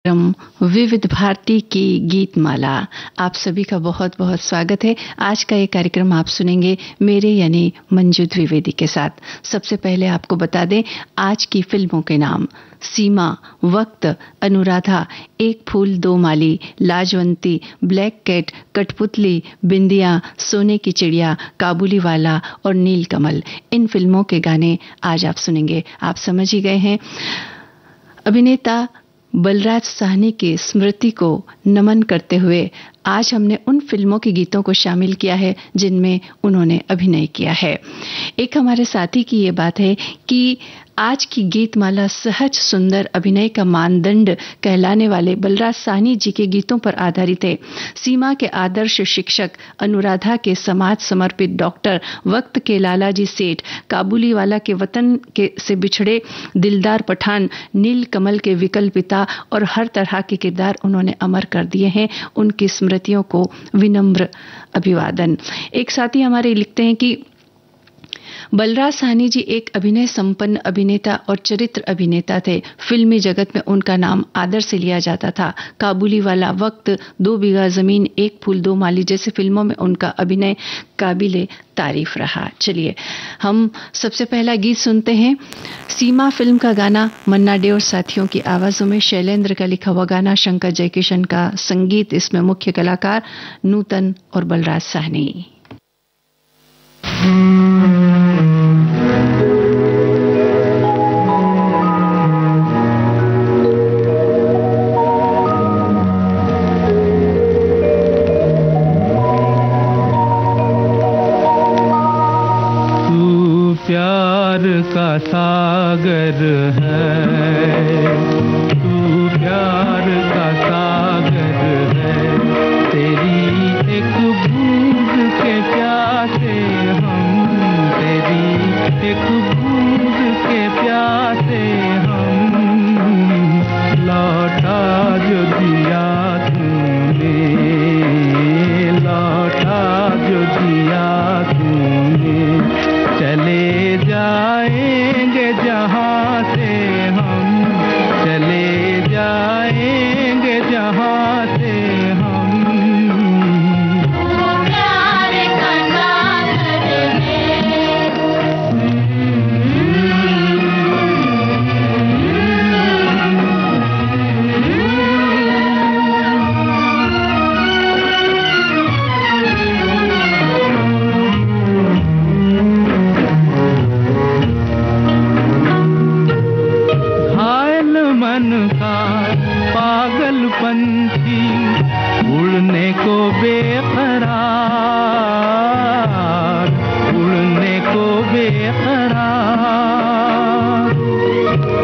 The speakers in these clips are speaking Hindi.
विविध भारती की गीत माला। आप सभी का बहुत बहुत स्वागत है। आज का ये कार्यक्रम आप सुनेंगे मेरे यानी मंजू द्विवेदी के साथ। सबसे पहले आपको बता दें आज की फिल्मों के नाम: सीमा, वक्त, अनुराधा, एक फूल दो माली, लाजवंती, ब्लैक कैट, कठपुतली, बिंदिया, सोने की चिड़िया, काबुली वाला और नीलकमल। इन फिल्मों के गाने आज आप सुनेंगे। आप समझ ही गए हैं। अभिनेता बलराज साहनी की स्मृति को नमन करते हुए आज हमने उन फिल्मों के गीतों को शामिल किया है जिनमें उन्होंने अभिनय किया है। एक हमारे साथी की ये बात है कि आज की गीतमाला सहज सुंदर अभिनय का मानदंड कहलाने वाले बलराज साहनी जी के गीतों पर आधारित है। सीमा के आदर्श शिक्षक, अनुराधा के समाज समर्पित डॉक्टर, वक्त के लालाजी सेठ, काबुली वाला के वतन के से बिछड़े दिलदार पठान, नील कमल के विकल पिता और हर तरह के किरदार उन्होंने अमर कर दिए हैं। उनकी स्मृतियों को विनम्र अभिवादन। एक साथी हमारे लिखते हैं कि बलराज साहनी जी एक अभिनय संपन्न अभिनेता और चरित्र अभिनेता थे। फिल्मी जगत में उनका नाम आदर से लिया जाता था। काबुली वाला, वक्त, 2 बीघा जमीन, एक फूल दो माली जैसे फिल्मों में उनका अभिनय काबिले तारीफ रहा। चलिए हम सबसे पहला गीत सुनते हैं। सीमा फिल्म का गाना मन्ना डे और साथियों की आवाजों में, शैलेंद्र का लिखा हुआ गाना, शंकर जयकिशन का संगीत। इसमें मुख्य कलाकार नूतन और बलराज साहनी। का सागर है, तू प्यार का सागर है, तेरी एक बूंद के प्यासे हम, तेरी एक बूंद के प्यासे हम, लौटा जो दिया तूने, लौटा जो दिया तूने, चले जाएंगे जहाँ से हम, चले जाएंगे जहाँ से हम। प्यार का सागर है, पंछी उड़ने को बेकरार, उड़ने को बेकरार,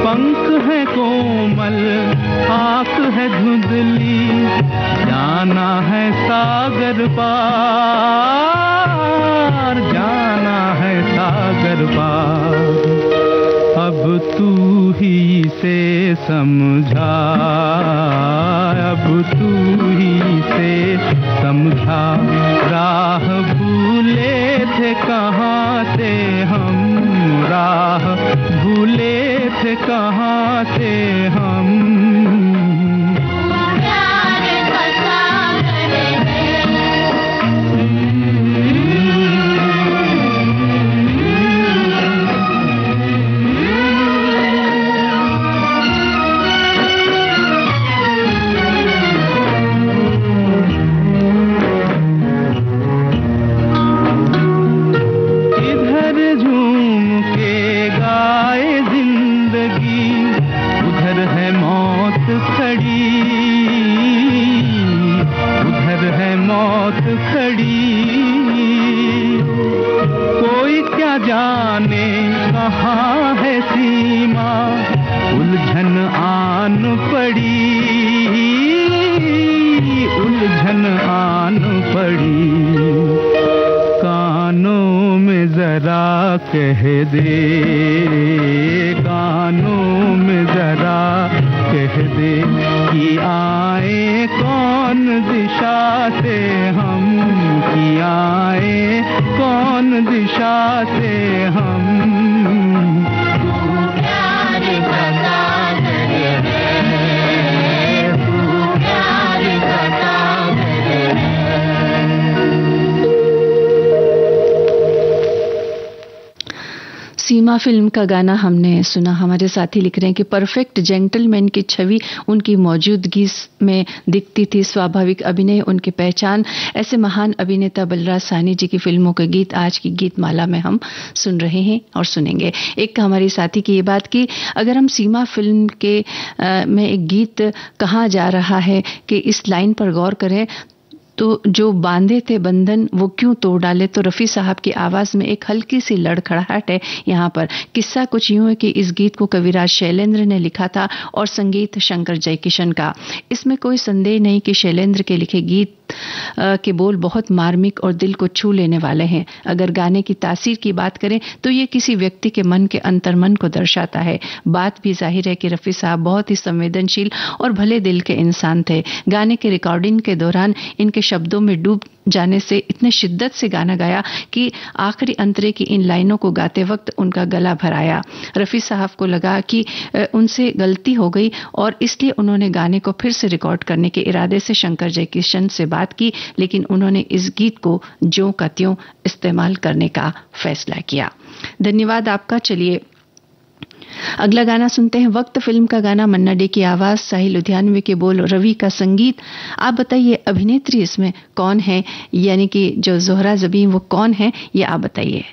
पंख है कोमल, आँख है धुंधली, जाना है सागर पार, जाना है सागर पार। अब तू ही से समझा, अब तू ही से समझा, राह भूले थे कहाँ से हम, राह भूले थे कहाँ से हम। कोई क्या जाने कहाँ है सीमा, उलझन आन पड़ी, उलझन आन पड़ी। कानों में जरा कह दे, कानों में जरा कह दे कि आए कौन दिशा से हम, कि आए कौन दिशा से हम। प्यार का सागर है, सीमा फिल्म का गाना हमने सुना। हमारे साथी लिख रहे हैं कि परफेक्ट जेंटलमैन की छवि उनकी मौजूदगी में दिखती थी, स्वाभाविक अभिनय उनकी पहचान। ऐसे महान अभिनेता बलराज साहनी जी की फिल्मों के गीत आज की गीत माला में हम सुन रहे हैं और सुनेंगे। एक हमारी साथी की ये बात कि अगर हम सीमा फिल्म के में एक गीत कहा जा रहा है कि इस लाइन पर गौर करें तो जो बांधे थे बंधन वो क्यों तोड़ डाले, तो रफ़ी साहब की आवाज में एक हल्की सी लड़खड़ाहट है यहाँ पर। किस्सा कुछ यूं है कि इस गीत को कविराज शैलेंद्र ने लिखा था और संगीत शंकर जयकिशन का। इसमें कोई संदेह नहीं कि शैलेंद्र के लिखे गीत के बोल बहुत मार्मिक और दिल को छू लेने वाले हैं। अगर गाने की तासीर की बात करें तो ये किसी व्यक्ति के मन के अंतर्मन को दर्शाता है। बात भी जाहिर है कि रफ़ी साहब बहुत ही संवेदनशील और भले दिल के इंसान थे। गाने के रिकॉर्डिंग के दौरान इनके शब्दों में डूब जाने से इतने शिद्दत से गाना गाया कि आखिरी अंतरे की इन लाइनों को गाते वक्त उनका गला भर आया। रफ़ी साहब को लगा कि उनसे गलती हो गई और इसलिए उन्होंने गाने को फिर से रिकॉर्ड करने के इरादे से शंकर जयकिशन से बात की, लेकिन उन्होंने इस गीत को ज्यों का त्यों इस्तेमाल करने का फैसला किया। धन्यवाद आपका। चलिए अगला गाना सुनते हैं। वक्त फिल्म का गाना, मन्ना डे की आवाज, साहिल लुधियानवी के बोल, रवि का संगीत। आप बताइए अभिनेत्री इसमें कौन है, यानी कि जो जोहरा ज़बीं वो कौन है, ये आप बताइए।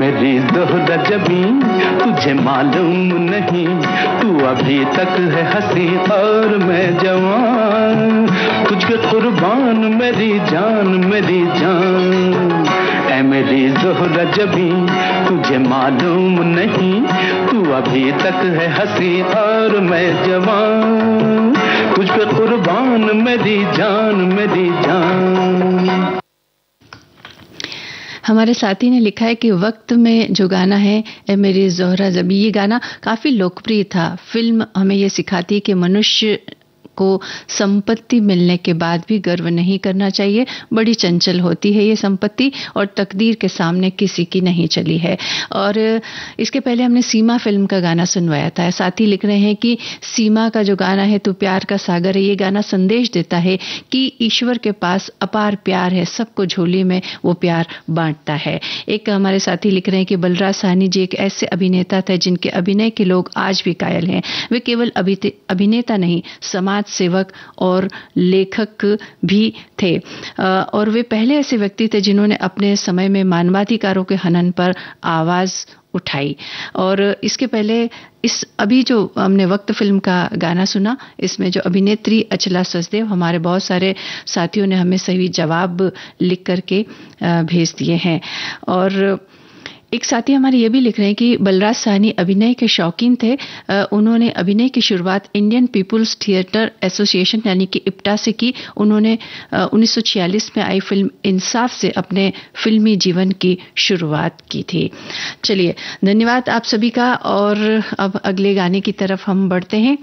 मेरी ज़ोहरा जबी तुझे मालूम नहीं, तू अभी तक है हंसी और मैं जवान, तुझ पे कुर्बान मेरी जान मेरी जान। ऐ मेरी ज़ोहरा जबी तुझे मालूम नहीं, तू अभी तक है हंसी और मैं जवान, तुझ पे कुर्बान मेरी जान मेरी जान। हमारे साथी ने लिखा है कि वक्त में जो गाना है ए मेरी ज़ोहरा ज़बी, ये गाना काफ़ी लोकप्रिय था। फिल्म हमें ये सिखाती है कि मनुष्य को संपत्ति मिलने के बाद भी गर्व नहीं करना चाहिए, बड़ी चंचल होती है ये संपत्ति और तकदीर के सामने किसी की नहीं चली है। और इसके पहले हमने सीमा फिल्म का गाना सुनवाया था। साथी लिख रहे हैं कि सीमा का जो गाना है तू प्यार का सागर है, ये गाना संदेश देता है कि ईश्वर के पास अपार प्यार है, सबको झोली में वो प्यार बांटता है। एक हमारे साथी लिख रहे हैं कि बलराज साहनी जी एक ऐसे अभिनेता थे जिनके अभिनय के लोग आज भी कायल हैं। वे केवल अभिनेता नहीं, समाज सेवक और लेखक भी थे और वे पहले ऐसे व्यक्ति थे जिन्होंने अपने समय में मानवाधिकारों के हनन पर आवाज उठाई। और इसके पहले इस अभी जो हमने वक्त फिल्म का गाना सुना, इसमें जो अभिनेत्री अचला सचदेव, हमारे बहुत सारे साथियों ने हमें सही जवाब लिख करके भेज दिए हैं। और एक साथी हमारे ये भी लिख रहे हैं कि बलराज साहनी अभिनय के शौकीन थे। उन्होंने अभिनय की शुरुआत इंडियन पीपुल्स थिएटर एसोसिएशन यानी कि इप्टा से की। उन्होंने 1946 में आई फिल्म इंसाफ से अपने फिल्मी जीवन की शुरुआत की थी। चलिए, धन्यवाद आप सभी का। और अब अगले गाने की तरफ हम बढ़ते हैं।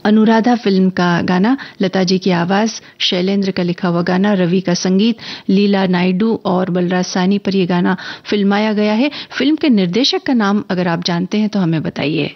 अनुराधा फिल्म का गाना, लता जी की आवाज, शैलेंद्र का लिखा हुआ गाना, रवि का संगीत, लीला नायडू और बलराज साहनी पर यह गाना फिल्माया गया है। फिल्म के निर्देशक का नाम अगर आप जानते हैं तो हमें बताइए।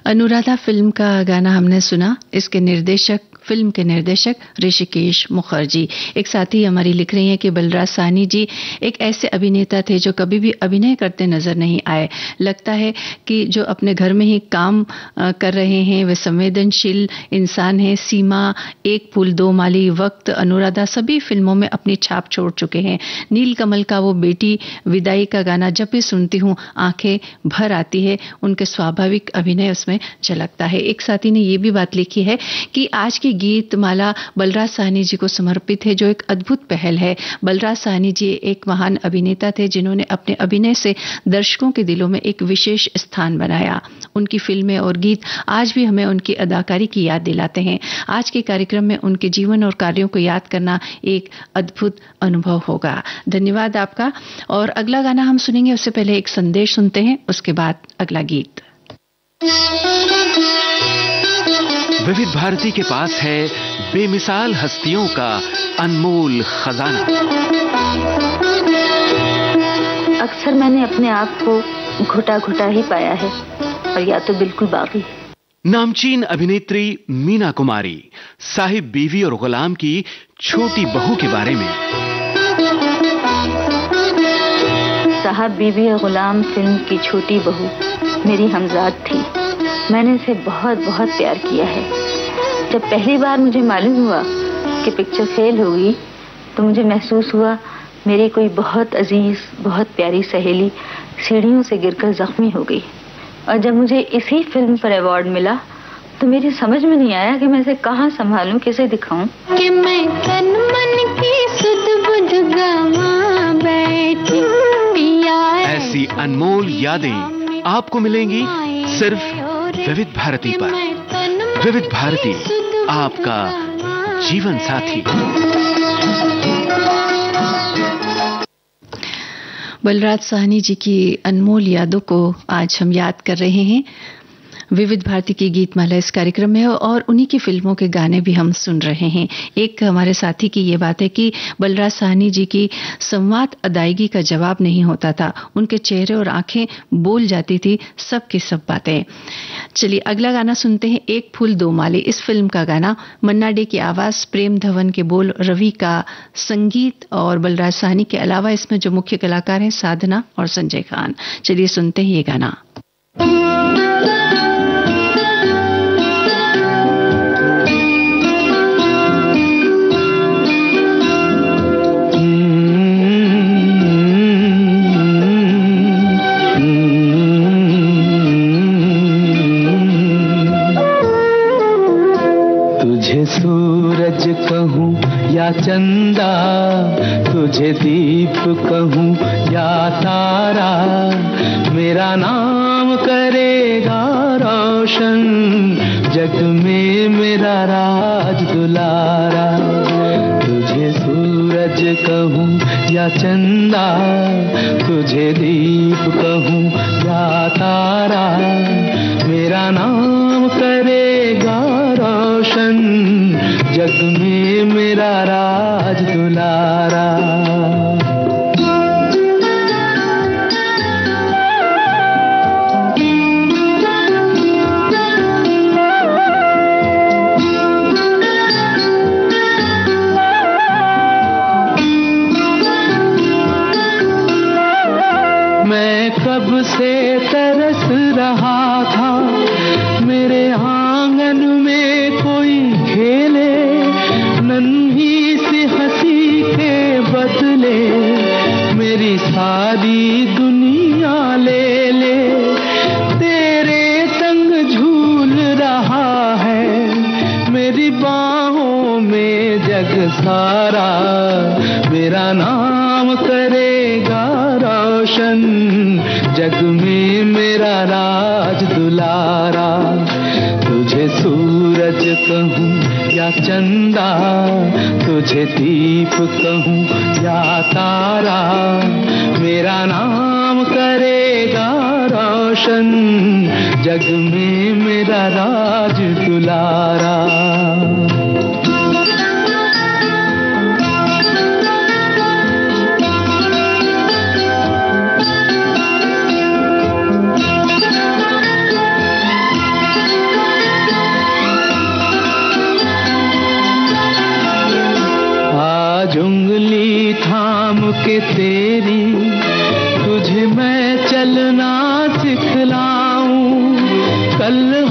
अनुराधा फिल्म का गाना हमने सुना। इसके निर्देशक, फिल्म के निर्देशक ऋषिकेश मुखर्जी। एक साथी हमारी लिख रही हैं कि बलराज साहनी जी एक ऐसे अभिनेता थे जो कभी भी अभिनय करते नजर नहीं आए। लगता है कि जो अपने घर में ही काम कर रहे हैं वे संवेदनशील इंसान हैं। सीमा, एक फूल दो माली, वक्त, अनुराधा सभी फिल्मों में अपनी छाप छोड़ चुके हैं। नीलकमल का वो बेटी विदाई का गाना जब भी सुनती हूँ आंखें भर आती है। उनके स्वाभाविक अभिनय उसमें झलकता है। एक साथी ने ये भी बात लिखी है कि आज की गीत माला बलराज साहनी जी को समर्पित है, जो एक अद्भुत पहल है। बलराज साहनी जी एक महान अभिनेता थे जिन्होंने अपने अभिनय से दर्शकों के दिलों में एक विशेष स्थान बनाया। उनकी फिल्में और गीत आज भी हमें उनकी अदाकारी की याद दिलाते हैं। आज के कार्यक्रम में उनके जीवन और कार्यों को याद करना एक अद्भुत अनुभव होगा। धन्यवाद आपका। और अगला गाना हम सुनेंगे, उससे पहले एक संदेश सुनते हैं, उसके बाद अगला गीत। विविध भारती के पास है बेमिसाल हस्तियों का अनमोल खजाना। अक्सर मैंने अपने आप को घुटा घुटा ही पाया है, और या तो बिल्कुल बाकी। नामचीन अभिनेत्री मीना कुमारी साहिब बीवी और गुलाम की छोटी बहू के बारे में। साहब बीवी और गुलाम फिल्म की छोटी बहू मेरी हमजाद थी। मैंने इसे बहुत बहुत प्यार किया है। जब पहली बार मुझे मालूम हुआ कि पिक्चर फेल होगी तो मुझे महसूस हुआ मेरी कोई बहुत अजीज, बहुत प्यारी सहेली सीढ़ियों से गिरकर जख्मी हो गई। और जब मुझे इसी फिल्म पर अवार्ड मिला तो मेरी समझ में नहीं आया कि मैं इसे कहाँ संभालूं, किसे दिखाऊं। कि मैं तन मन की सुध बुध गवा बैठी पिया। ऐसी अनमोल यादें आपको मिलेंगी सिर्फ विविध भारती पर। विविध भारती, आपका जीवन साथी। बलराज साहनी जी की अनमोल यादों को आज हम याद कर रहे हैं विविध भारती की गीतमाला इस कार्यक्रम में, और उन्हीं की फिल्मों के गाने भी हम सुन रहे हैं। एक हमारे साथी की ये बात है कि बलराज साहनी जी की संवाद अदायगी का जवाब नहीं होता था। उनके चेहरे और आंखें बोल जाती थी सब की सब बातें। चलिए अगला गाना सुनते हैं, एक फूल दो माली। इस फिल्म का गाना मन्ना डे की आवाज, प्रेम धवन के बोल, रवि का संगीत और बलराज साहनी के अलावा इसमें जो मुख्य कलाकार हैं साधना और संजय खान। चलिए सुनते हैं ये गाना। चंदा, तुझे दीप कहूं या तारा, मेरा नाम करेगा रोशन, जग में मेरा राज दुलारा। तुझे सूरज कहूं या चंदा, तुझे दीप कहूं या तारा, मेरा नाम करेगा रोशन, जग में मेरा राज दुलारा। मैं कब से तरस रहा था, मेरे आंगन में कोई खेले, नन्ही सी हंसी के बदले मेरी सारी दुनिया ले ले। तेरे संग झूल रहा है मेरी बाहों में जग सारा, मेरा नाम करेगा रोशन, जग में मेरा राज दुलारा। तुझे सूरज कहूं या चंदा, तुझे दीप कहूं या तारा, मेरा नाम करेगा रोशन, जग में मेरा राज दुलारा।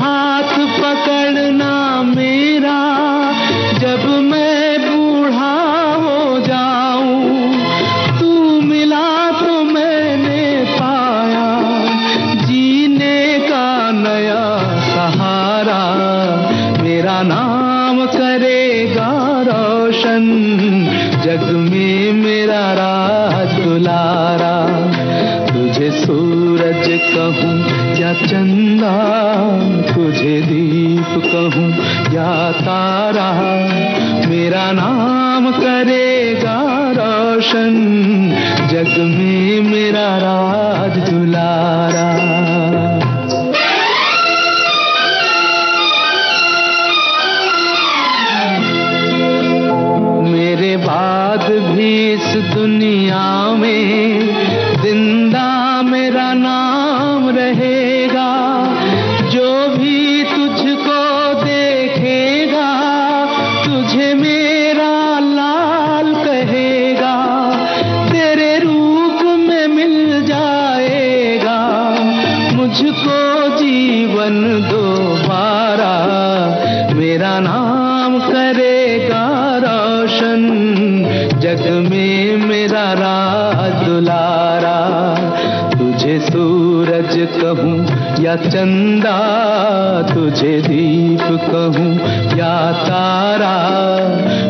हाथ पकड़ना मेरा, जब मैं बूढ़ा हो जाऊं। तू मिला तो मैंने पाया जीने का नया सहारा। मेरा नाम करेगा रोशन, जग में मेरा राज दुलारा। तुझे सूरज कहूँ या चंदा, तुझे दीप कहूँ या तारा, मेरा नाम करेगा रोशन, जग में मेरा राज दुलारा। मेरे बाद भी इस दुनिया में जिंदा मेरा नाम रहेगा। जो भी तुझको देखेगा तुझे मेरा लाल कहेगा। तेरे रूप में मिल जाएगा मुझको जीवन दोबारा। मेरा नाम करेगा रोशन, जग में मेरा राज दुलारा। तुझे सूरज कहूँ या चंदा, तुझे दीप कहूँ या तारा,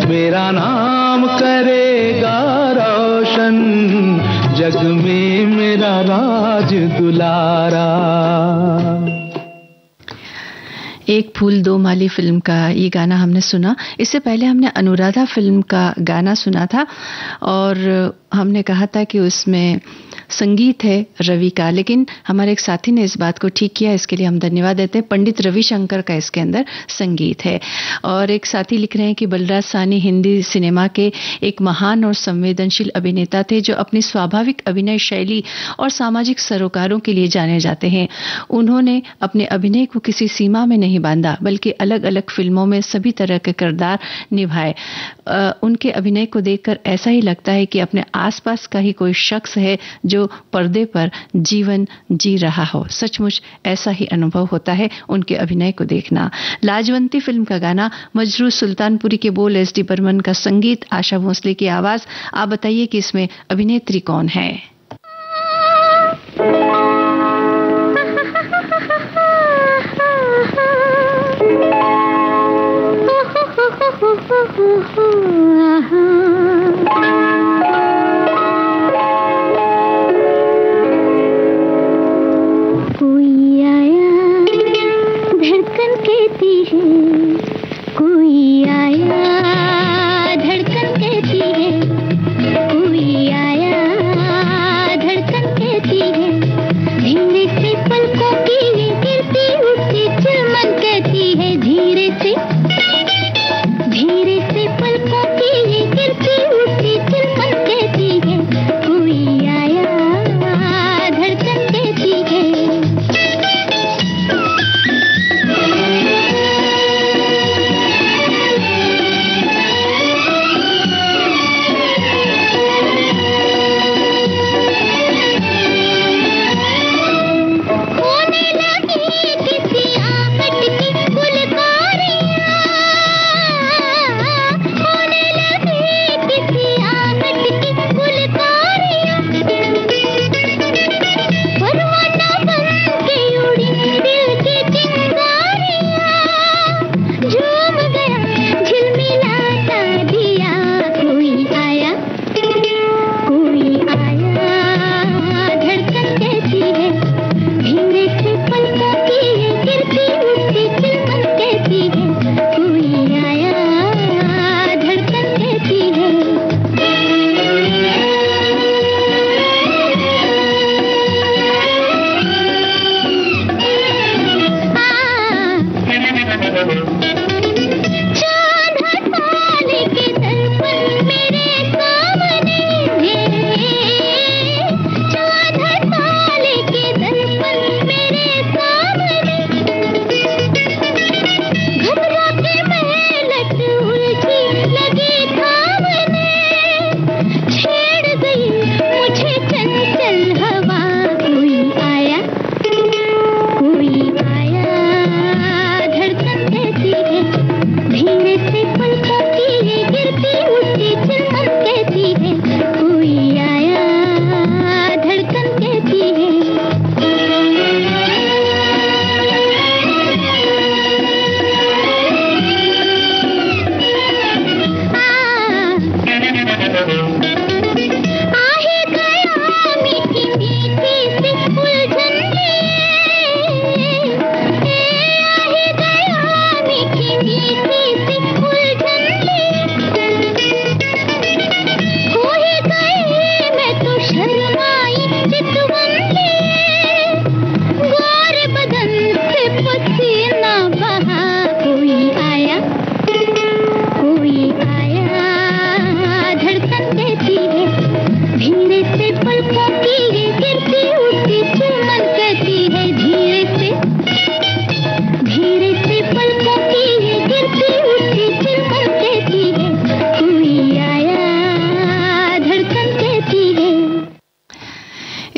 मेरा नाम करेगा रोशन, जग में मेरा राज दुलारा। एक फूल दो माली फिल्म का ये गाना हमने सुना। इससे पहले हमने अनुराधा फिल्म का गाना सुना था और हमने कहा था कि उसमें संगीत है रवि का, लेकिन हमारे एक साथी ने इस बात को ठीक किया, इसके लिए हम धन्यवाद देते हैं। पंडित रविशंकर का इसके अंदर संगीत है। और एक साथी लिख रहे हैं कि बलराज साहनी हिंदी सिनेमा के एक महान और संवेदनशील अभिनेता थे जो अपनी स्वाभाविक अभिनय शैली और सामाजिक सरोकारों के लिए जाने जाते हैं। उन्होंने अपने अभिनय को किसी सीमा में नहीं बांधा, बल्कि अलग अलग फिल्मों में सभी तरह के किरदार निभाए। उनके अभिनय को देखकर ऐसा ही लगता है कि अपने आसपास का ही कोई शख्स है जो पर्दे पर जीवन जी रहा हो। सचमुच ऐसा ही अनुभव होता है उनके अभिनय को देखना। लाजवंती फिल्म का गाना, मजरू सुल्तानपुरी के बोल, एस डी बर्मन का संगीत, आशा भोसले की आवाज। आप बताइए कि इसमें अभिनेत्री कौन है?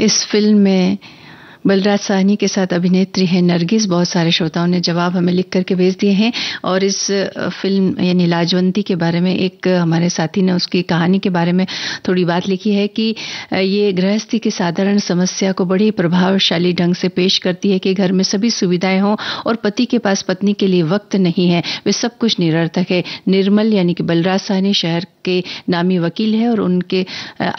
इस फिल्म में बलराज साहनी के साथ अभिनेत्री है नरगिस। बहुत सारे श्रोताओं ने जवाब हमें लिख करके भेज दिए हैं और इस फिल्म यानी लाजवंती के बारे में एक हमारे साथी ने उसकी कहानी के बारे में थोड़ी बात लिखी है कि ये गृहस्थी की साधारण समस्या को बड़ी प्रभावशाली ढंग से पेश करती है कि घर में सभी सुविधाएं हों और पति के पास पत्नी के लिए वक्त नहीं है, वे सब कुछ निरर्थक है। निर्मल यानी कि बलराज साहनी शहर के नामी वकील है और उनके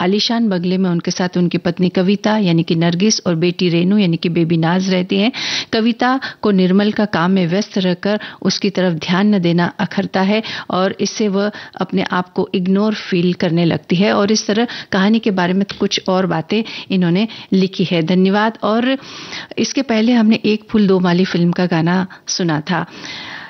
आलीशान बंगले में उनके साथ उनकी पत्नी कविता यानी कि नरगिस और बेटी रेनू यानी कि बेबी नाज रहती हैं। कविता को निर्मल का काम में व्यस्त रहकर उसकी तरफ ध्यान न देना अखरता है और इससे वह अपने आप को इग्नोर फील करने लगती है और इस तरह कहानी के बारे में कुछ और बातें इन्होंने लिखी है। धन्यवाद। और इसके पहले हमने एक फूल दो माली फिल्म का गाना सुना था।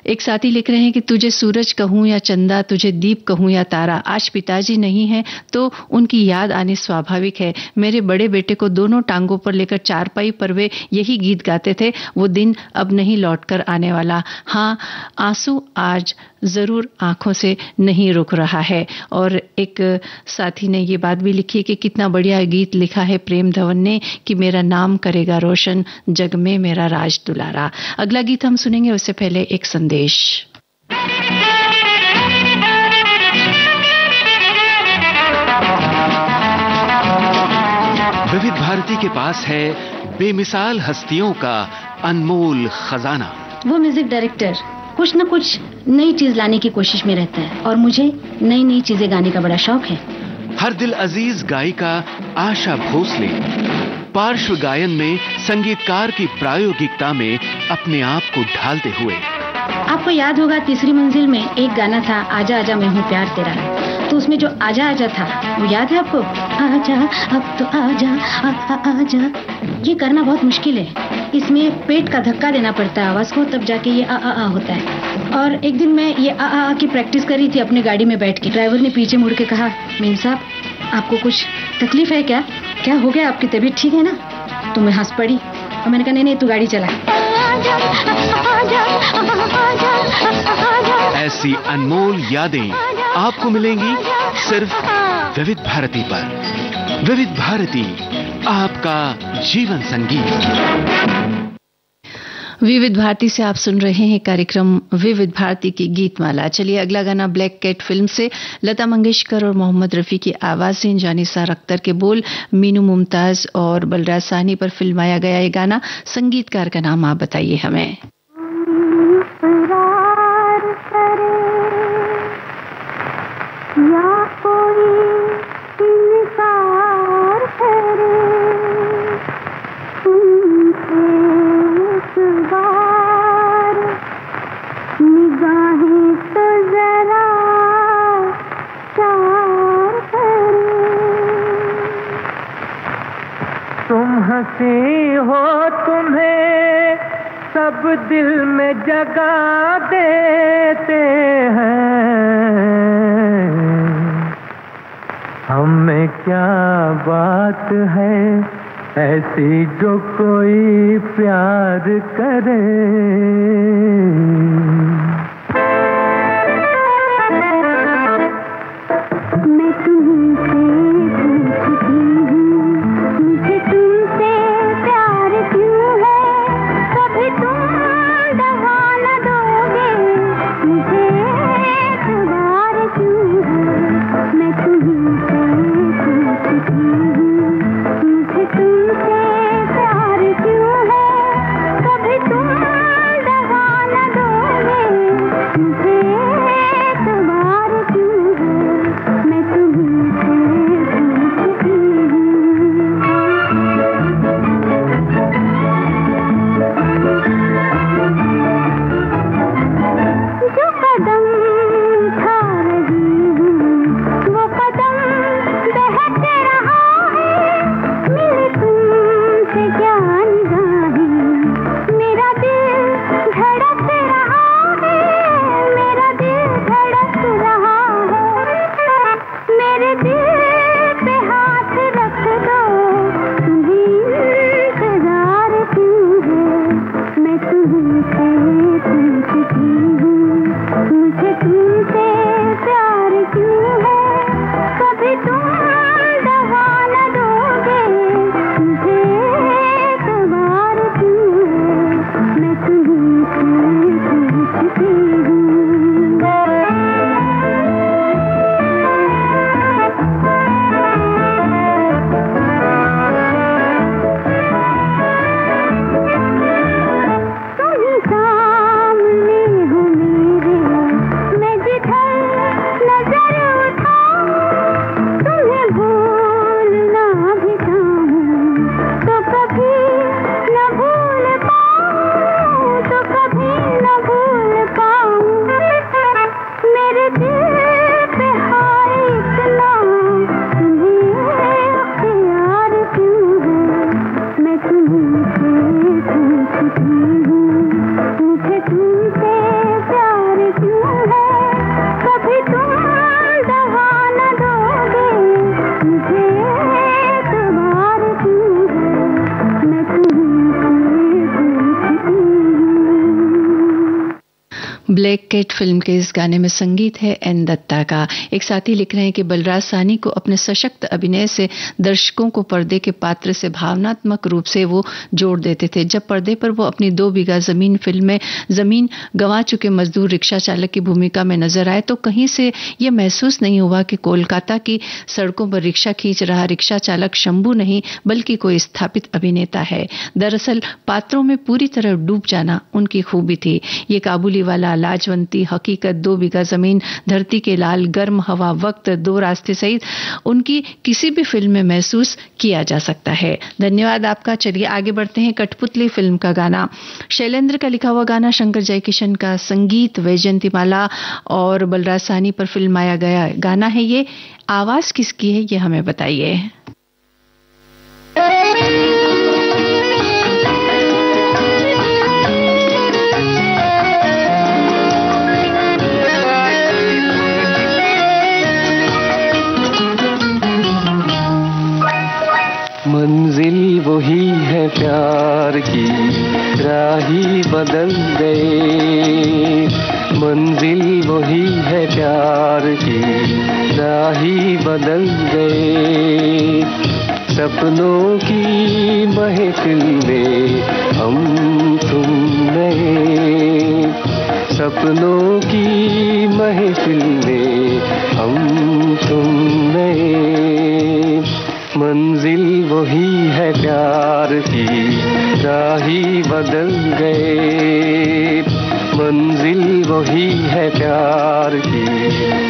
एक साथी लिख रहे हैं कि तुझे सूरज कहूं या चंदा, तुझे दीप कहूं या तारा, आज पिताजी नहीं है तो उनकी याद आनी स्वाभाविक है। मेरे बड़े बेटे को दोनों टांगों पर लेकर चारपाई पर वे यही गीत गाते थे, वो दिन अब नहीं लौटकर आने वाला। हाँ, आंसू आज जरूर आंखों से नहीं रुक रहा है। और एक साथी ने ये बात भी लिखी है कि कितना बढ़िया गीत लिखा है प्रेम धवन ने कि मेरा नाम करेगा रोशन जग में मेरा राज दुलारा। अगला गीत हम सुनेंगे, उससे पहले एक संदेश। विविध भारती के पास है बेमिसाल हस्तियों का अनमोल खजाना। वो म्यूजिक डायरेक्टर कुछ न कुछ नई चीज लाने की कोशिश में रहता है और मुझे नई नई चीजें गाने का बड़ा शौक है। हर दिल अजीज गायिका आशा भोसले पार्श्व गायन में संगीतकार की प्रायोगिकता में अपने आप को ढालते हुए। आपको याद होगा तीसरी मंजिल में एक गाना था आजा आजा मैं हूँ प्यार तेरा, तो उसमें जो आजा आजा था वो याद है आपको? आजा अब तो आजा आजा। ये करना बहुत मुश्किल है, इसमें पेट का धक्का देना पड़ता है आवाज को, तब जाके ये आ होता है। और एक दिन मैं ये आ की प्रैक्टिस कर रही थी अपने गाड़ी में बैठ के। ड्राइवर ने पीछे मुड़ के कहा, मीम साहब आपको कुछ तकलीफ है क्या? क्या हो गया, आपकी तबीयत ठीक है ना? तो मैं हंस पड़ी और मैंने कहा नहीं तू गाड़ी चला। ऐसी अनमोल यादें आपको मिलेंगी सिर्फ विविध भारती पर। विविध भारती, आपका जीवन संगीत। विविध भारती से आप सुन रहे हैं कार्यक्रम विविध भारती की गीतमाला। चलिए अगला गाना ब्लैक कैट फिल्म से लता मंगेशकर और मोहम्मद रफी की आवाजें, जानिसार अख्तर के बोल, मीनू मुमताज और बलराज साहनी पर फिल्माया गया ये गाना। संगीतकार का नाम आप बताइए हमें। हंसी हो तुम्हें सब दिल में जगा देते हैं, हमें क्या बात है ऐसी जो कोई प्यार करे। ब्लैक कैट फिल्म के इस गाने में संगीत है एन दत्ता का। एक साथी लिख रहे हैं कि बलराज साहनी को अपने सशक्त अभिनय से दर्शकों को पर्दे के पात्र से भावनात्मक रूप से वो जोड़ देते थे। जब पर्दे पर वो अपनी 2 बीघा जमीन फिल्म में जमीन गंवा चुके मजदूर रिक्शा चालक की भूमिका में नजर आए तो कहीं से ये महसूस नहीं हुआ कि कोलकाता की सड़कों पर रिक्शा खींच रहा रिक्शा चालक शंभू नहीं बल्कि कोई स्थापित अभिनेता है। दरअसल पात्रों में पूरी तरह डूब जाना उनकी खूबी थी। ये काबुली वाला, लाजवंती, हकीकत, 2 बीघा जमीन, धरती के लाल, गर्म हवा, वक्त, 2 रास्ते सहित उनकी किसी भी फिल्म में महसूस किया जा सकता है। धन्यवाद आपका। चलिए आगे बढ़ते हैं। कठपुतली फिल्म का गाना, शैलेंद्र का लिखा हुआ गाना, शंकर जयकिशन का संगीत, वैजयंतीमाला और बलराज साहनी पर फिल्माया गया गाना है ये। आवाज किसकी है ये हमें बताइए। मंजिल वही है प्यार की, राही बदल गए। मंजिल वही है प्यार की, राही बदल गए। सपनों की महफिल में हम तुम नए, सपनों की महफिल में हम तुम नए। मंजिल वही है प्यार की, राही बदल गए। मंजिल वही है प्यार की,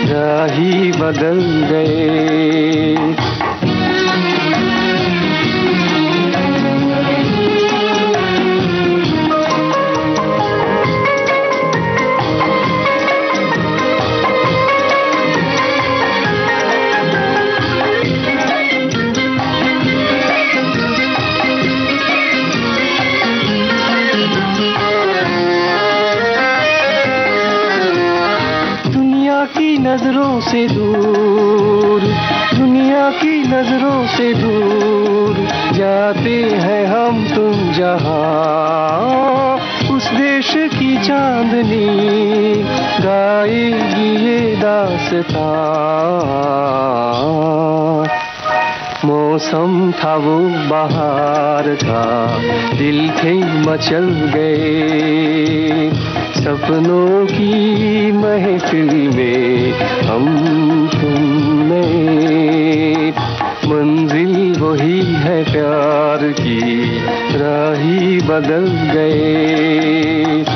राही बदल गए। नजरों से दूर, दुनिया की नजरों से दूर जाते हैं हम तुम जहां। उस देश की चांदनी गाएगी ये दास्तां। मौसम था वो बहार का, दिल थे मचल गए। सपनों की महफिल में हम तुम में। मंजिल वही है प्यार की, राही बदल गए।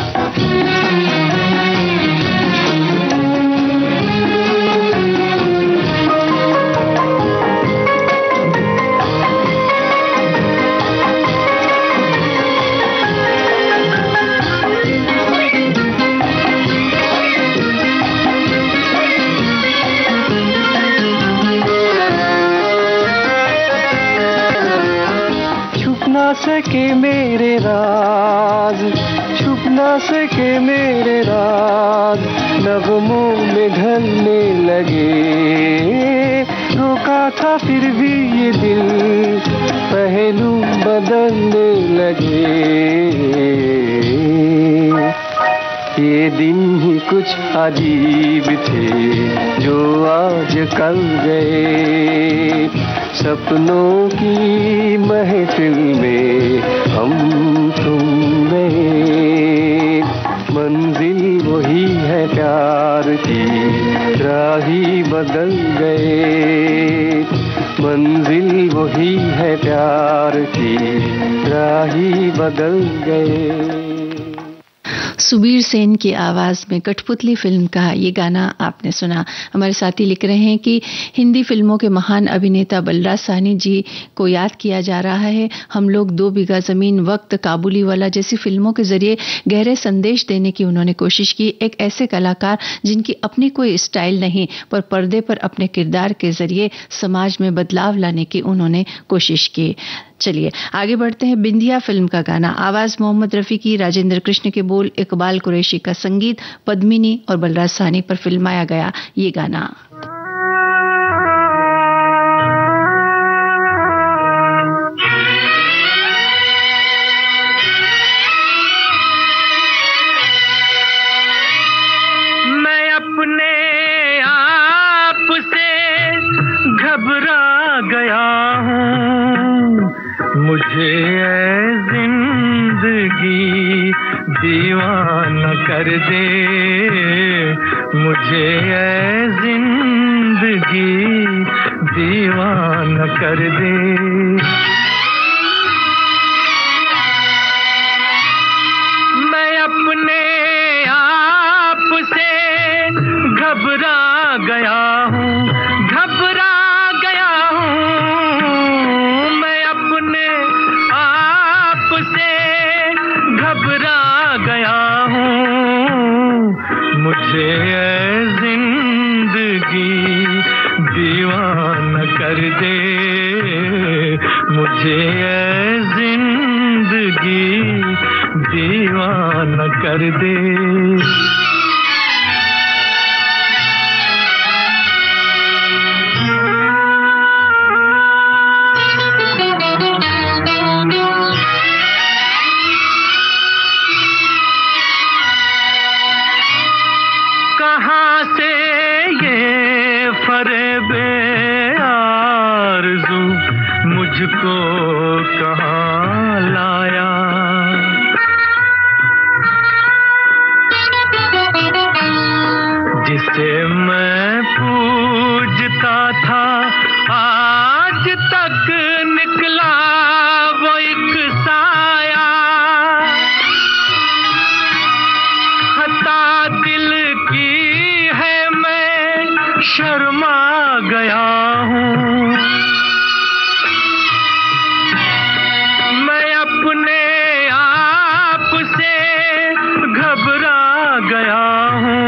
सके मेरे राज, छुप ना सके मेरे राज, नगमों में ढलने लगे। रोका था फिर भी ये दिल, पहलू बदलने लगे। ये दिन ही कुछ अजीब थे जो आज कल गए। सपनों की महफिल में हम तुम में। मंजिल वही है प्यार की, राही बदल गए। मंजिल वही है प्यार की, राही बदल गए। सुबीर सेन की आवाज में कठपुतली फिल्म का ये गाना आपने सुना। हमारे साथी लिख रहे हैं कि हिंदी फिल्मों के महान अभिनेता बलराज साहनी जी को याद किया जा रहा है। हम लोग 2 बीघा जमीन, वक्त, काबुली वाला जैसी फिल्मों के जरिए गहरे संदेश देने की उन्होंने कोशिश की। एक ऐसे कलाकार जिनकी अपनी कोई स्टाइल नहीं, पर पर्दे पर अपने किरदार के जरिए समाज में बदलाव लाने की उन्होंने कोशिश की। चलिए आगे बढ़ते हैं। बिंदिया फिल्म का गाना, आवाज मोहम्मद रफी की, राजेंद्र कृष्ण के बोल, इकबाल कुरैशी का संगीत, पद्मिनी और बलराज साहनी पर फिल्माया गया ये गाना। गया हूँ, मुझे ऐ जिंदगी दीवाना कर दे, मुझे ऐ जिंदगी दीवाना कर दे। मैं अपने आप से घबरा गया हूँ, घबरा गया हूँ, मैं अपने आप से घबरा गया हूँ, मुझे ऐ जिंदगी दीवाना कर दे, मुझे ऐ जिंदगी दीवाना कर दे। कहाँ से ये फरेबे आरज़ू मुझको कहाँ लाया, जिसे मैं पूजता था आज तक निकला वो एक साया। खता दिल की है मैं शर्मा गया हूँ, मैं अपने आप से घबरा गया हूँ,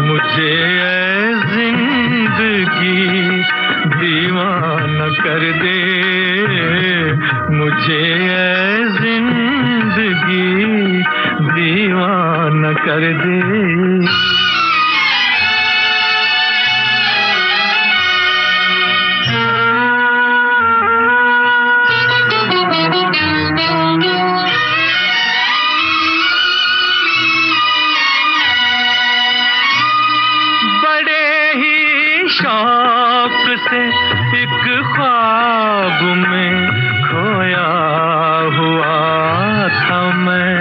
मुझे ऐ जिंदगी दीवाना कर दे, मुझे ऐ जिंदगी दीवाना कर दे। बड़े ही शौक से एक ख्वाब में खोया हुआ था मैं,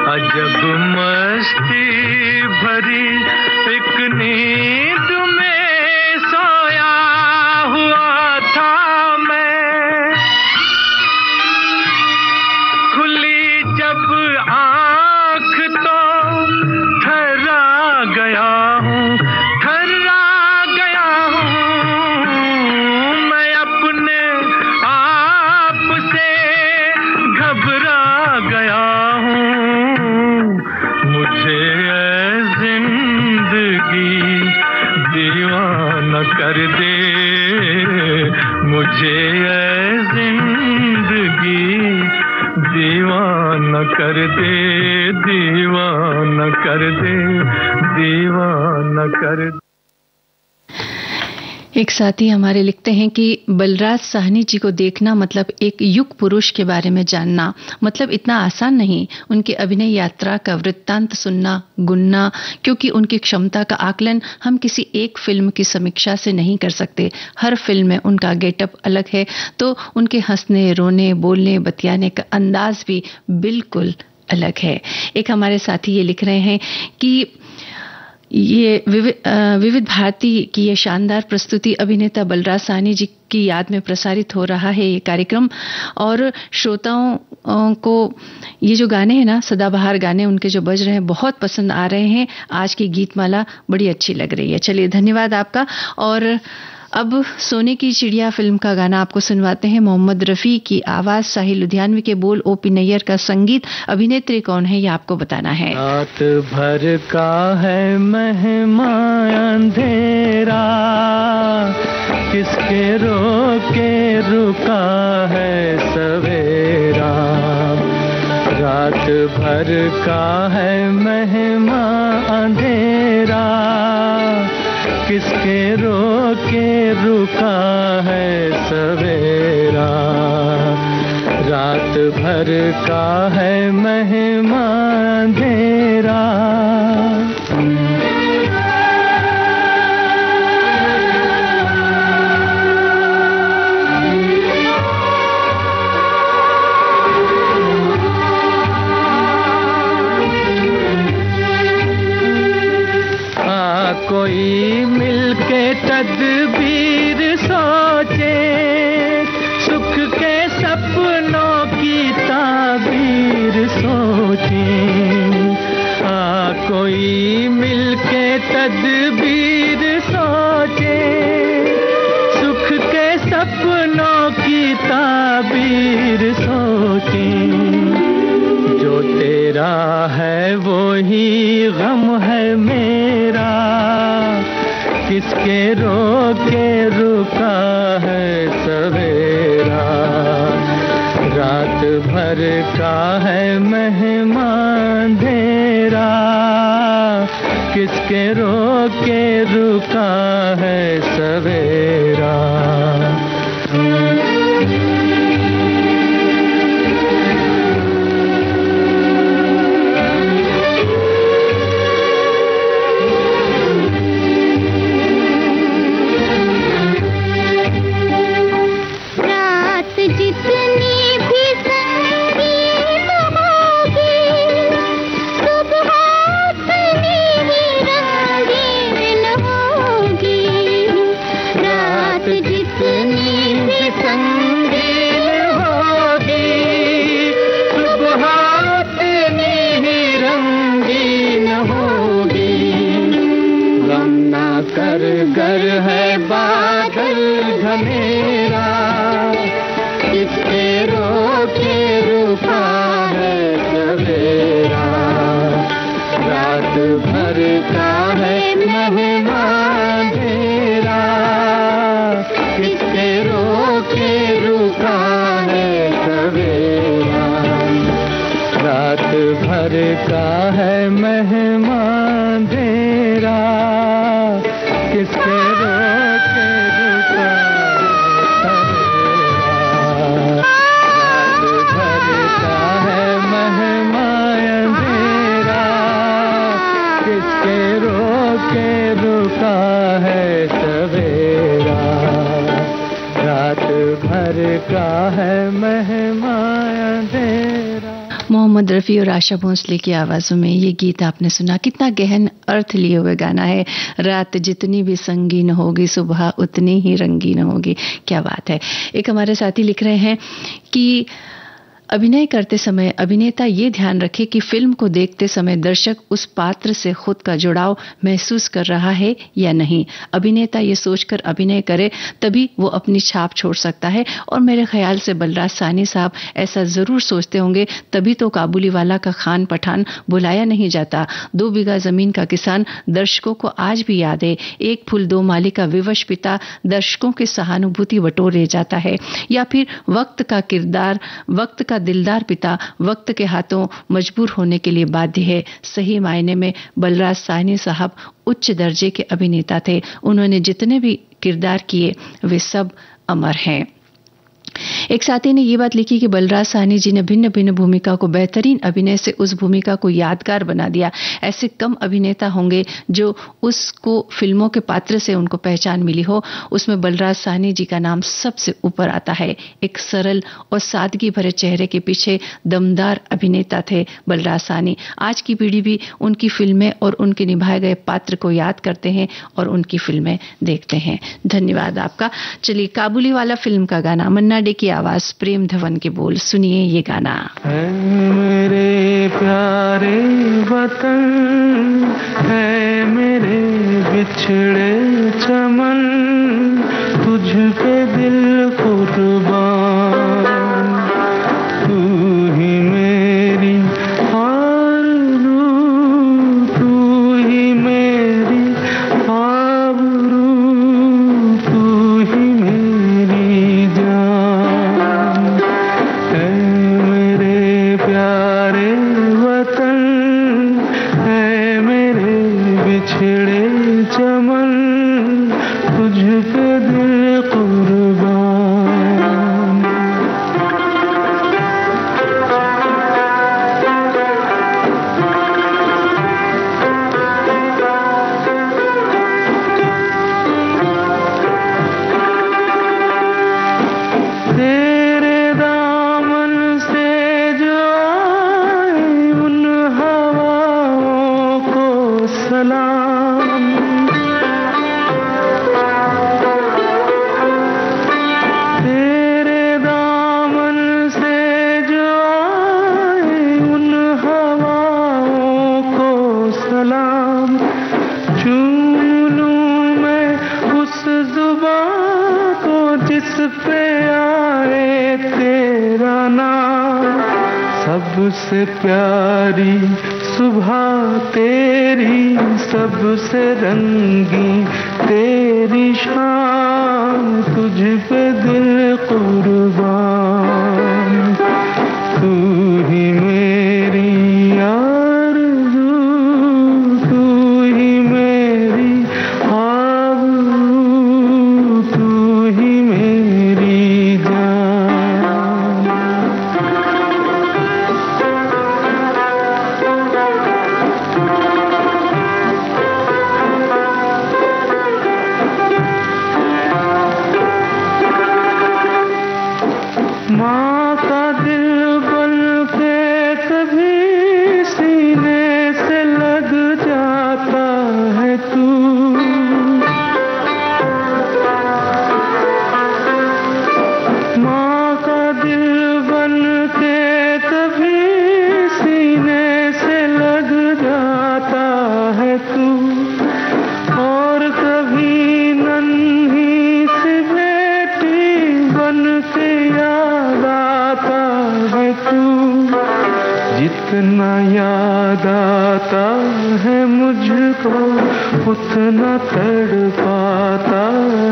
अजब मस्ती भरी एक नींद में सोया हुआ था मैं। खुली जब आँख तो थर्रा गया हूँ, थर्रा गया हूँ, मैं अपने आप से घबरा गया हूँ, मुझे ऐ जिंदगी दीवाना कर दे, मुझे ऐ जिंदगी दीवाना कर दे, दीवाना कर दे, दीवाना कर दे। एक साथी हमारे लिखते हैं कि बलराज साहनी जी को देखना मतलब एक युग पुरुष के बारे में जानना, मतलब इतना आसान नहीं। उनकी अभिनय यात्रा का वृत्तांत सुनना, गुनना, क्योंकि उनकी क्षमता का आकलन हम किसी एक फिल्म की समीक्षा से नहीं कर सकते। हर फिल्म में उनका गेटअप अलग है, तो उनके हंसने, रोने, बोलने, बतियाने का अंदाज भी बिल्कुल अलग है। एक हमारे साथी ये लिख रहे हैं कि ये विविध भारती की ये शानदार प्रस्तुति अभिनेता बलराज साहनी जी की याद में प्रसारित हो रहा है ये कार्यक्रम, और श्रोताओं को ये जो गाने हैं ना, सदाबहार गाने उनके जो बज रहे हैं, बहुत पसंद आ रहे हैं। आज की गीतमाला बड़ी अच्छी लग रही है। चलिए, धन्यवाद आपका। और अब सोने की चिड़िया फिल्म का गाना आपको सुनवाते हैं। मोहम्मद रफ़ी की आवाज, साहिल लुधियानवी के बोल, ओपी नैयर का संगीत। अभिनेत्री कौन है ये आपको बताना है। रात भर का है मेहमान अंधेरा, किसके रोके रुका है सवेरा। रात भर का है मेहमान अंधेरा, किसके रोके रुका है सवेरा। रात भर का है महिमा अंधेरा। कोई मिलके तदबीर सोचे, सुख के सपनों की ताबीर सोचे। कोई मिलके तदबीर सोचे, सुख के सपनों की ताबीर सोचे। जो तेरा है वो ही गम है मेरा, किसके रोके रुका है सवेरा। रात भर का है महिमा अंधेरा, किसके रोके रुका है सवेरा। घर है बादल घनेरा, किसके रोके रुका है सवेरा। रात भर का है महिमा अंधेरा, किसके रोके रुका है सवेरा। रात भर का है महिमा अंधेरा, किसके रोके रुका रात भर का है महिमा अंधेरा, किसके रोके रुका है सवेरा। रात भर का है महिमा अंधेरा। मोहम्मद रफ़ी और आशा भोसले की आवाज़ों में ये गीत आपने सुना। कितना गहन अर्थ लिए हुए गाना है। रात जितनी भी संगीन होगी, सुबह उतनी ही रंगीन होगी। क्या बात है। एक हमारे साथी लिख रहे हैं कि अभिनय करते समय अभिनेता ये ध्यान रखे कि फिल्म को देखते समय दर्शक उस पात्र से खुद का जुड़ाव महसूस कर रहा है या नहीं। अभिनेता ये सोचकर अभिनय करे तभी वो अपनी छाप छोड़ सकता है। और मेरे ख्याल से बलराज साहनी साहब ऐसा जरूर सोचते होंगे, तभी तो काबुलीवाला का खान पठान बुलाया नहीं जाता। 2 बीघा जमीन का किसान दर्शकों को आज भी याद है। एक फूल दो माली का विवश पिता दर्शकों की सहानुभूति बटोरे जाता है। या फिर वक्त का किरदार, वक्त का दिलदार पिता वक्त के हाथों मजबूर होने के लिए बाध्य है। सही मायने में बलराज साहनी साहब उच्च दर्जे के अभिनेता थे। उन्होंने जितने भी किरदार किए वे सब अमर हैं। एक साथी ने ये बात लिखी कि बलराज साहनी जी ने भिन्न भिन्न भूमिका को बेहतरीन अभिनय से उस भूमिका को यादगार बना दिया। ऐसे कम अभिनेता होंगे जो उसको फिल्मों के पात्र से उनको पहचान मिली हो, उसमें बलराज साहनी जी का नाम सबसे ऊपर आता है। एक सरल और सादगी भरे चेहरे के पीछे दमदार अभिनेता थे बलराज साहनी। आज की पीढ़ी भी उनकी फिल्में और उनके निभाए गए पात्र को याद करते हैं और उनकी फिल्में देखते हैं। धन्यवाद आपका। चलिए, काबुलीवाला फिल्म का गाना, मन्ना डे की आवाज, प्रेम धवन के बोल, सुनिए ये गाना। है मेरे प्यारे वतन, है मेरे बिछड़े चमन, तुझ पे दिल कुर्बान, तू ही मेरी आरज़ू, तू ही मेरी आबरू, तू ही मेरी जान। है मेरे प्यारे वतन, है मेरे बिछड़े चमन, से जो आए उन हवाओं को सलाम, चूम लूं मैं उस जुबां को जिस पे आए तेरा नाम। सबसे प्यारी सुबह तेरी, सबसे रंगी तेरी शाम, तुझ पे दिल कुर्बान। तू ही मेरी आरज़ू, तू ही मेरी आबरू, तू ही मेरी जान। माँ का दिल बन के कभी सीने से लग जाता है तू, माँ का दिल बन के कभी सीने से लग जाता है तू, और कभी नन्ही सी बेटी बन के याद आता है तू। जितना याद आता है मुझको उतना तड़पाता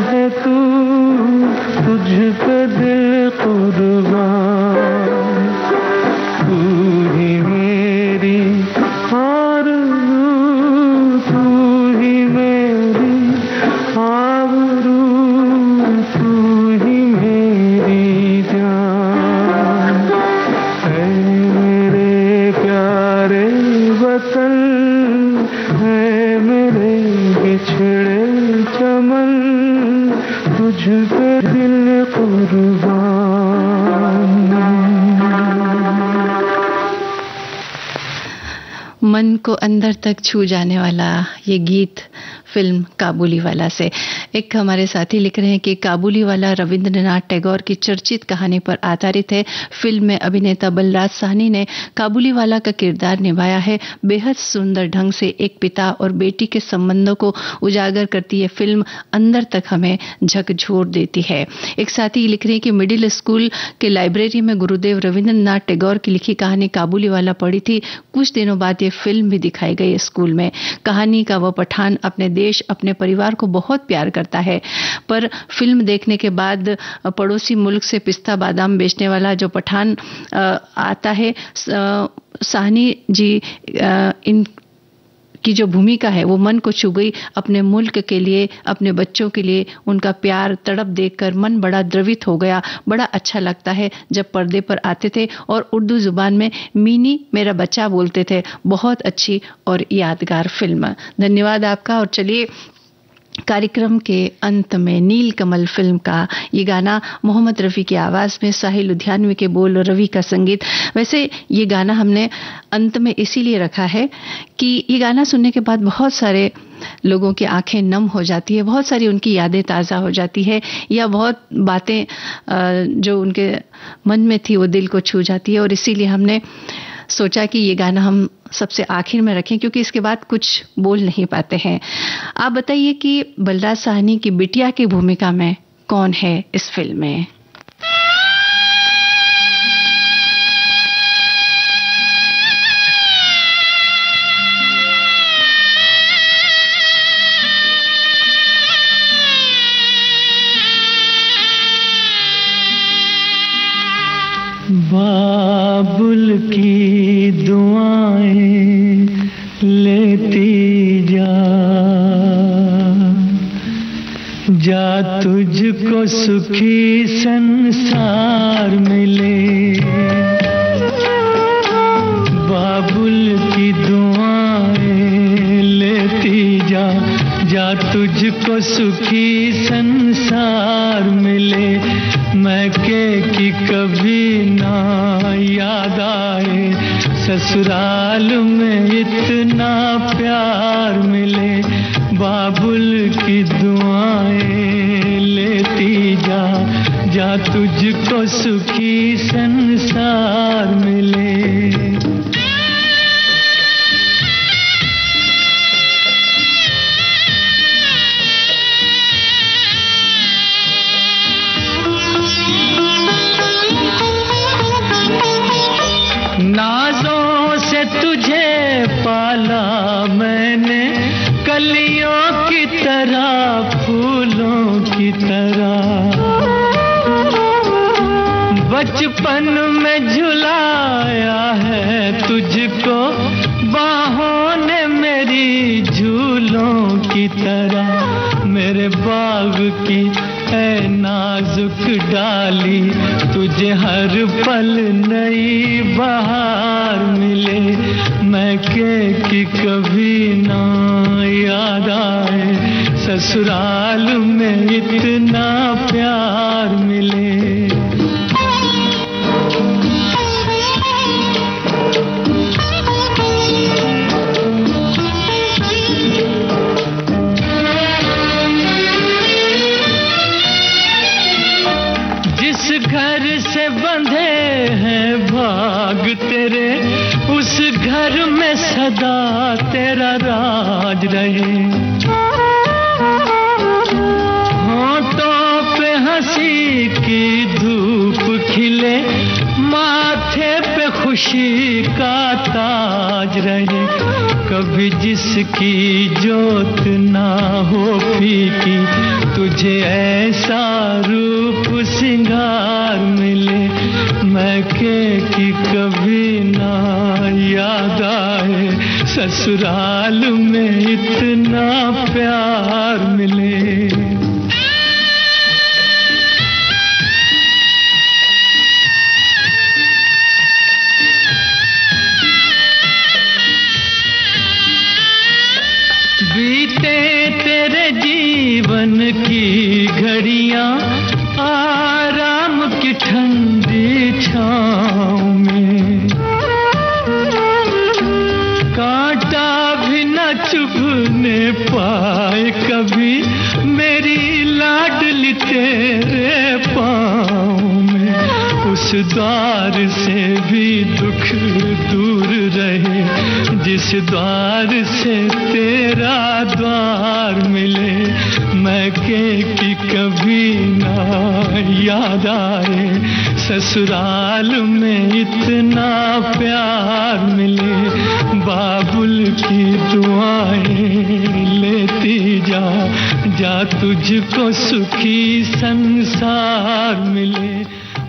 है तू, तुझ पे दिल कुर्बान। तू ही मेरी आरज़ू, तू ही मेरी आबरू, तू ही मेरी जान। है मेरे प्यारे वतन, है मेरे बिछड़े चमन, तुझ पे दिल कुर्बान। मन को अंदर तक छू जाने वाला ये गीत फिल्म काबुली वाला से। एक हमारे साथी लिख रहे हैं कि काबुली वाला रविंद्रनाथ टैगोर की चर्चित कहानी पर आधारित है। फिल्म में अभिनेता बलराज साहनी ने काबुली वाला का किरदार निभाया है। बेहद सुंदर ढंग से एक पिता और बेटी के संबंधों को उजागर करती है फिल्म, अंदर तक हमें झकझोर देती है। एक साथी लिख रहे हैं कि मिडिल स्कूल के लाइब्रेरी में गुरुदेव रविंद्रनाथ टैगोर की लिखी कहानी काबुली वाला पढ़ी थी। कुछ दिनों बाद ये फिल्म भी दिखाई गई स्कूल में। कहानी का वह पठान अपने देश, अपने परिवार को बहुत प्यार करता है, पर फिल्म देखने के बाद पड़ोसी मुल्क से पिस्ता बादाम बेचने वाला जो पठान आता है, साहनी जी इन की जो भूमिका है वो मन को छू गई। अपने मुल्क के लिए, अपने बच्चों के लिए उनका प्यार, तड़प देखकर मन बड़ा द्रवित हो गया। बड़ा अच्छा लगता है जब पर्दे पर आते थे और उर्दू जुबान में मीनी मेरा बच्चा बोलते थे। बहुत अच्छी और यादगार फिल्म। धन्यवाद आपका। और चलिए कार्यक्रम के अंत में नीलकमल फिल्म का ये गाना मोहम्मद रफ़ी की आवाज़ में, साहिल लुधियानवी के बोल और रवि का संगीत। वैसे ये गाना हमने अंत में इसीलिए रखा है कि ये गाना सुनने के बाद बहुत सारे लोगों की आंखें नम हो जाती है, बहुत सारी उनकी यादें ताज़ा हो जाती है, या बहुत बातें जो उनके मन में थी वो दिल को छू जाती है। और इसीलिए हमने सोचा कि ये गाना हम सबसे आखिर में रखें, क्योंकि इसके बाद कुछ बोल नहीं पाते हैं। आप बताइए कि बलराज साहनी की बिटिया की भूमिका में कौन है इस फिल्म में? बाबुल की दुआएं लेती जा तुझको सुखी संसार मिले। बाबुल की दुआएं लेती जा तुझको सुखी संसार मिले। मैके की कभी ना याद आए, ससुराल में इतना प्यार मिले। बाबुल की दुआएं लेती जा तुझको सुखी संसार मिले। नाजों से तुझे पाला मैंने, कलियों की तरह फूलों की तरह, बचपन में झुलाया है तुझको बाहों ने मेरी झूलों की तरह। मेरे बाग की है नाजुक डाली, तुझे हर पल नई बहार मिले। मैं कि कभी ना याद आए, ससुराल में इतना प्यार मिले। घर से बंधे हैं भाग तेरे, उस घर में सदा तेरा राज रहे। होठों पे हंसी की धूप खिले, माथे पे खुशी का ताज रहे। कभी जिसकी जोत ना हो फीकी, तुझे ऐसा रूप सिंगार मिले। मैं कि कभी ना याद आए, ससुराल में इतना प्यार मिले। बीते तेरे जीवन की घड़ियां आराम की ठंडी छाँव में, कांटा भी न चुभने पाए कभी मेरी लाडली तेरे पाँव में। उस द्वार से भी दुख दूर रहे, जिस द्वार से तेरा द्वार मिले। मैं कि कभी ना याद आए, ससुराल में इतना प्यार मिले। बाबुल की दुआएं लेती जा, जा तुझको सुखी संसार मिले।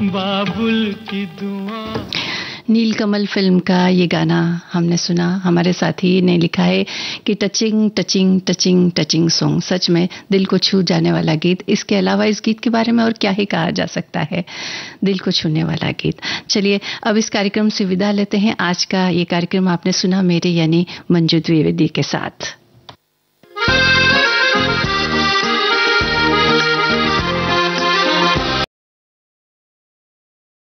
बाबुल की दुआ। नीलकमल फिल्म का ये गाना हमने सुना। हमारे साथी ने लिखा है कि touching touching touching touching song, सच में दिल को छू जाने वाला गीत। इसके अलावा इस गीत के बारे में और क्या ही कहा जा सकता है, दिल को छूने वाला गीत। चलिए अब इस कार्यक्रम से विदा लेते हैं। आज का ये कार्यक्रम आपने सुना मेरे यानी मंजू द्विवेदी के साथ।